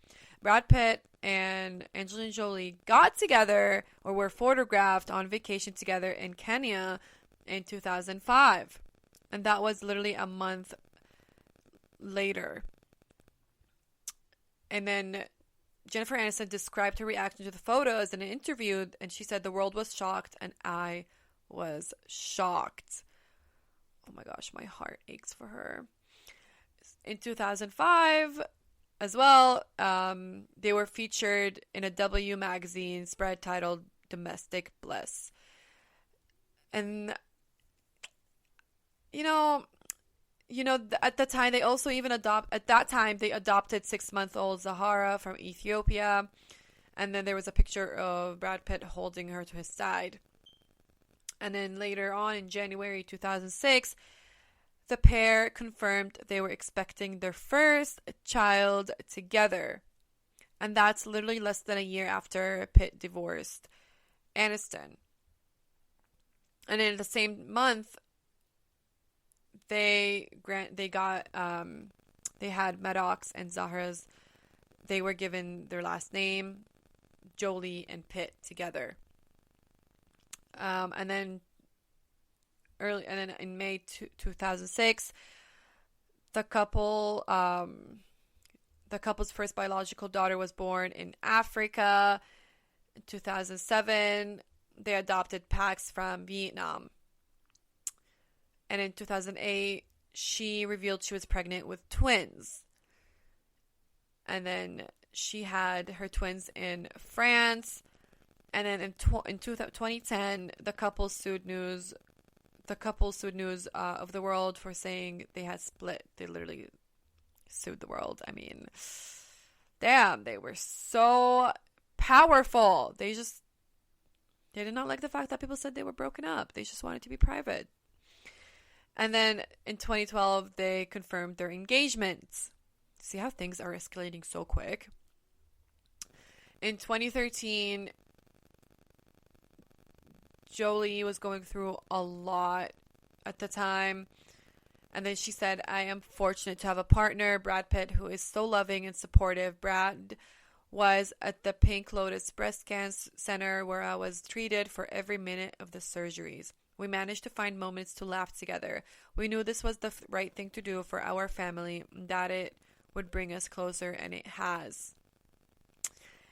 Brad Pitt and Angelina Jolie got together, or were photographed on vacation together in Kenya in 2005. And that was literally a month later. And then Jennifer Aniston described her reaction to the photos in an interview, and she said, "The world was shocked, and I was shocked." Oh my gosh, my heart aches for her. In 2005, as well, they were featured in a W magazine spread titled "Domestic Bliss." And, at the time, they also even they adopted 6-month-old Zahara from Ethiopia. And then there was a picture of Brad Pitt holding her to his side. And then later on in January 2006, the pair confirmed they were expecting their first child together. And that's literally less than a year after Pitt divorced Aniston. And in the same month, they had Maddox and Zahra's. They were given their last name, Jolie and Pitt, together. And then in May 2006, the couple's first biological daughter was born in Africa. In 2007, they adopted Pax from Vietnam. And in 2008, she revealed she was pregnant with twins. And then she had her twins in France. And then in 2010, the couple sued News of the World for saying they had split. They literally sued the world. I mean, damn, they were so powerful. They did not like the fact that people said they were broken up. They just wanted to be private. And then in 2012, they confirmed their engagement. See how things are escalating so quick. In 2013, Jolie was going through a lot at the time. And then she said, "I am fortunate to have a partner, Brad Pitt, who is so loving and supportive. Brad was at the Pink Lotus Breast Cancer Center where I was treated for every minute of the surgeries. We managed to find moments to laugh together. We knew this was the right thing to do for our family, that it would bring us closer, and it has."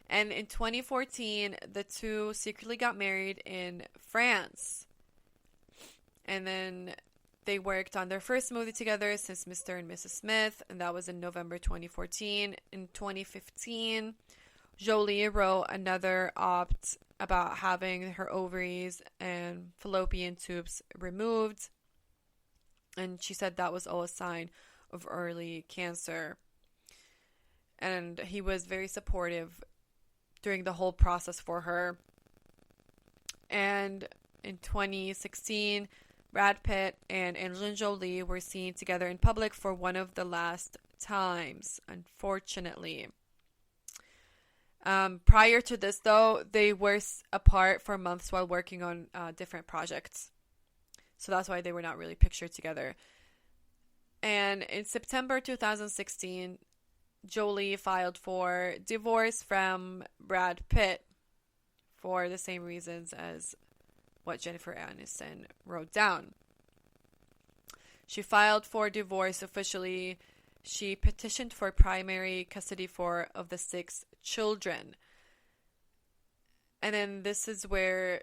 And in 2014, the two secretly got married in France. And then they worked on their first movie together since Mr. and Mrs. Smith, and that was in November 2014. In 2015, Jolie wrote another opt about having her ovaries and fallopian tubes removed. And she said that was all a sign of early cancer. And he was very supportive during the whole process for her. And in 2016, Brad Pitt and Angelina Jolie were seen together in public for one of the last times, unfortunately. Prior to this, though, they were apart for months while working on different projects. So that's why they were not really pictured together. And in September 2016, Jolie filed for divorce from Brad Pitt for the same reasons as what Jennifer Aniston wrote down. She filed for divorce officially. She petitioned for primary custody of the 6 children. And then this is where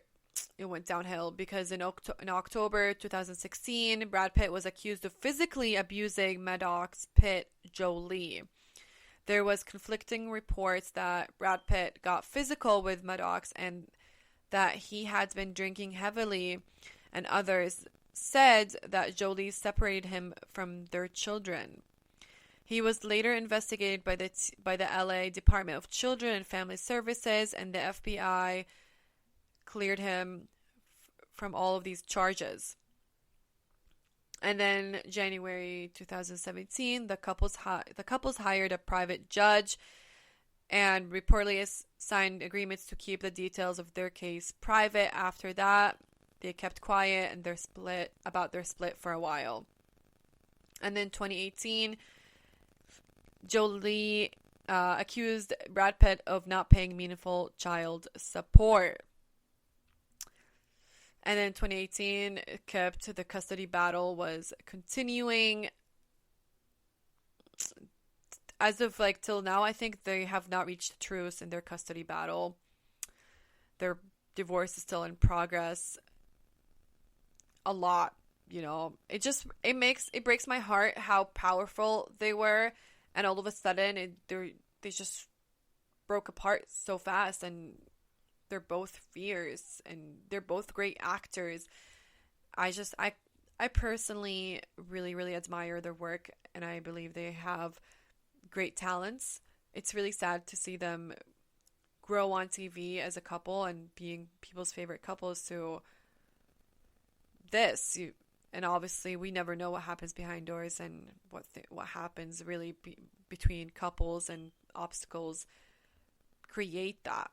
it went downhill, because in October 2016, Brad Pitt was accused of physically abusing Maddox Pitt Jolie. There was conflicting reports that Brad Pitt got physical with Maddox and that he had been drinking heavily, and others said that Jolie separated him from their children. He was later investigated by the LA Department of Children and Family Services, and the FBI cleared him from all of these charges. And then January 2017, the couples hired a private judge and reportedly signed agreements to keep the details of their case private. After that, they kept quiet and their split for a while. And then 2018, Jolie accused Brad Pitt of not paying meaningful child support. And then 2018, the custody battle was continuing. as of like till now, I think they have not reached a truce in their custody battle. Their divorce is still in progress. A lot, you know. It breaks my heart how powerful they were, and all of a sudden they just broke apart so fast. And they're both fierce, and they're both great actors. I personally really, really admire their work, and I believe they have great talents. It's really sad to see them grow on TV as a couple and being people's favorite couples to this. And obviously we never know what happens behind doors and what happens really between couples, and obstacles create that.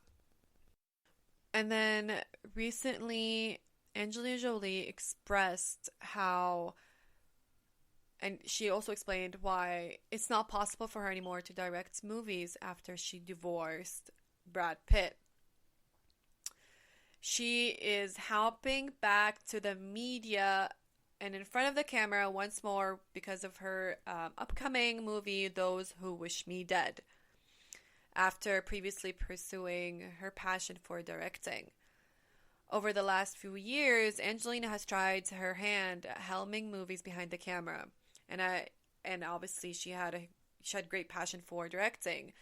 And then recently, Angelina Jolie expressed how, and she also explained why it's not possible for her anymore to direct movies after she divorced Brad Pitt. She is hopping back to the media and in front of the camera once more because of her upcoming movie, Those Who Wish Me Dead, after previously pursuing her passion for directing. Over the last few years, Angelina has tried her hand at helming movies behind the camera, and obviously she had great passion for directing.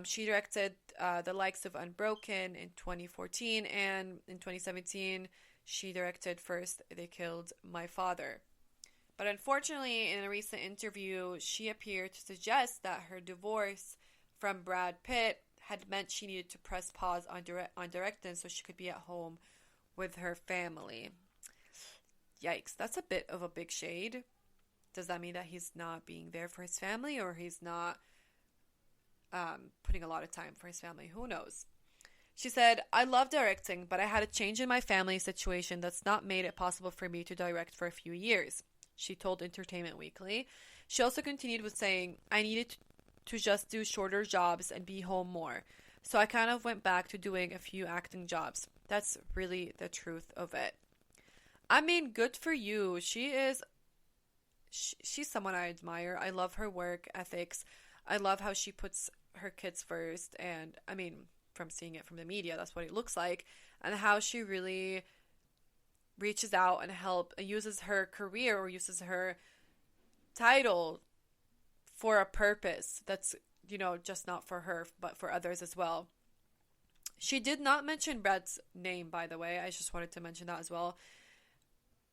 She directed the likes of Unbroken in 2014, and in 2017 she directed First They Killed My Father. But unfortunately, in a recent interview, she appeared to suggest that her divorce from Brad Pitt had meant she needed to press pause on directing so she could be at home with her family. Yikes, that's a bit of a big shade. Does that mean that he's not being there for his family, or he's not putting a lot of time for his family? Who knows? She said, "I love directing, but I had a change in my family situation that's not made it possible for me to direct for a few years," she told Entertainment Weekly. She also continued with saying, "I needed to just do shorter jobs and be home more. So I kind of went back to doing a few acting jobs." That's really the truth of it. I mean, good for you. She's someone I admire. I love her work ethics. I love how she puts her kids first. And I mean, from seeing it from the media, that's what it looks like. And how she really reaches out and uses her career, or uses her title for a purpose that's, just not for her, but for others as well. She did not mention Brad's name, by the way. I just wanted to mention that as well.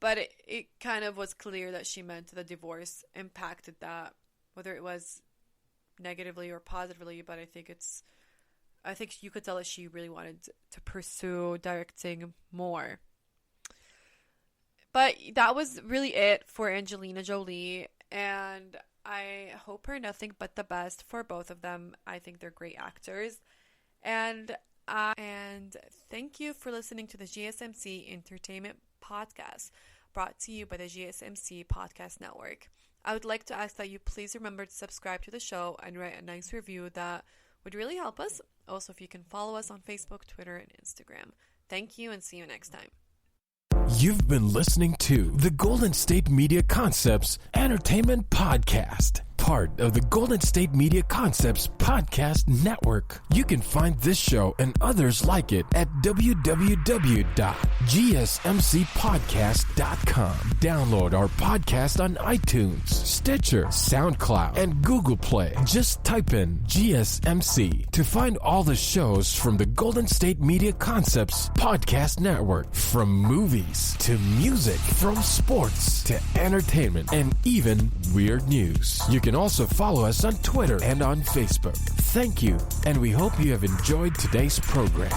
But it kind of was clear that she meant the divorce impacted that, whether it was negatively or positively. But I think you could tell that she really wanted to pursue directing more. But that was really it for Angelina Jolie, and I hope her nothing but the best for both of them. I think they're great actors. And thank you for listening to the GSMC Entertainment Podcast, brought to you by the GSMC Podcast Network. I would like to ask that you please remember to subscribe to the show and write a nice review. That would really help us. Also, if you can follow us on Facebook, Twitter, and Instagram. Thank you, and see you next time. You've been listening to the Golden State Media Concepts Entertainment Podcast, part of the Golden State Media Concepts Podcast Network. You can find this show and others like it at www.gsmcpodcast.com. Download our podcast on iTunes, Stitcher, SoundCloud, and Google Play. Just type in GSMC to find all the shows from the Golden State Media Concepts Podcast Network, from movies to music, from sports to entertainment, and even weird news. You can also follow us on Twitter and on Facebook. Thank you, and we hope you have enjoyed today's program.